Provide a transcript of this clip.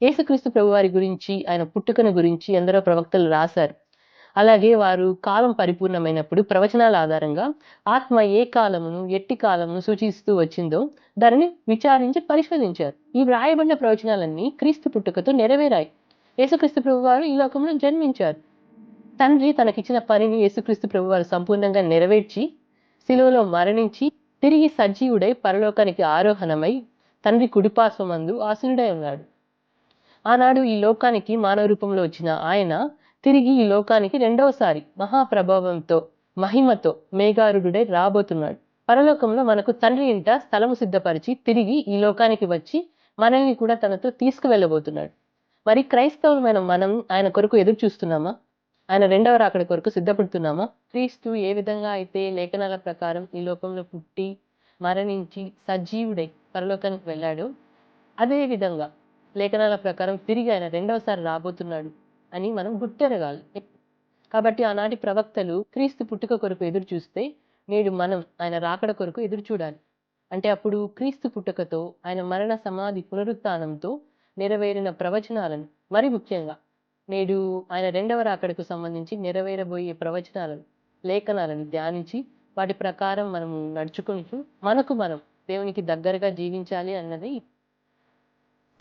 యేసుక్రీస్తు ప్రభువారి గురించి, ఆయన పుట్టుకను గురించి ఎందరో ప్రవక్తలు రాశారు. అలాగే వారు కాలం పరిపూర్ణమైనప్పుడు ప్రవచనాల ఆధారంగా ఆత్మ ఏ కాలమును, ఎట్టి కాలమును సూచిస్తూ వచ్చిందో దానిని విచారించి పరిశోధించారు. ఈ వ్రాయబడిన ప్రవచనాలన్నీ క్రీస్తు పుట్టుకతో నెరవేరాయి. యేసుక్రీస్తు ప్రభువారు ఈ లోకంలో జన్మించారు. తండ్రి తనకిచ్చిన పనిని యేసుక్రీస్తు ప్రభువారు సంపూర్ణంగా నెరవేర్చి, శిలువలో మరణించి, తిరిగి సజీవుడై పరలోకానికి ఆరోహణమై, తండ్రి కుడిపార్శ్వమందు ఆసీనుడై ఉన్నాడు. ఆనాడు ఈ లోకానికి మానవ రూపంలో వచ్చిన ఆయన తిరిగి ఈ లోకానికి రెండవసారి మహాప్రభావంతో, మహిమతో మేఘారూఢుడై రాబోతున్నాడు. పరలోకంలో మనకు తండ్రి ఇంట స్థలము సిద్ధపరిచి తిరిగి ఈ లోకానికి వచ్చి మనల్ని కూడా తనతో తీసుకువెళ్ళబోతున్నాడు. మరి క్రైస్తవులమైన మనం ఆయన కొరకు ఎదురు చూస్తున్నామా? ఆయన రెండవ రాకడ కొరకు సిద్ధపడుతున్నామా? క్రీస్తు ఏ విధంగా అయితే లేఖనాల ప్రకారం ఈ లోకంలో పుట్టి, మరణించి, సజీవుడై పరలోకానికి వెళ్ళాడో, అదే విధంగా లేఖనాల ప్రకారం తిరిగి ఆయన రెండవసారి రాబోతున్నాడు అని మనం గుర్తెరగాలి. కాబట్టి ఆనాటి ప్రవక్తలు క్రీస్తు పుట్టుక కొరకు ఎదురు చూస్తే, నేడు మనం ఆయన రాకడ కొరకు ఎదురు చూడాలి. అంటే అప్పుడు క్రీస్తు పుట్టుకతో, ఆయన మరణ సమాధి పునరుత్థానంతో నెరవేరిన ప్రవచనాలను, మరి ముఖ్యంగా నేడు ఆయన రెండవ రాకడకు సంబంధించి నెరవేరబోయే ప్రవచనాలను, లేఖనాలను ధ్యానించి వాటి ప్రకారం మనము నడుచుకుంటూ మనకు మనం దేవునికి దగ్గరగా జీవించాలి అన్నది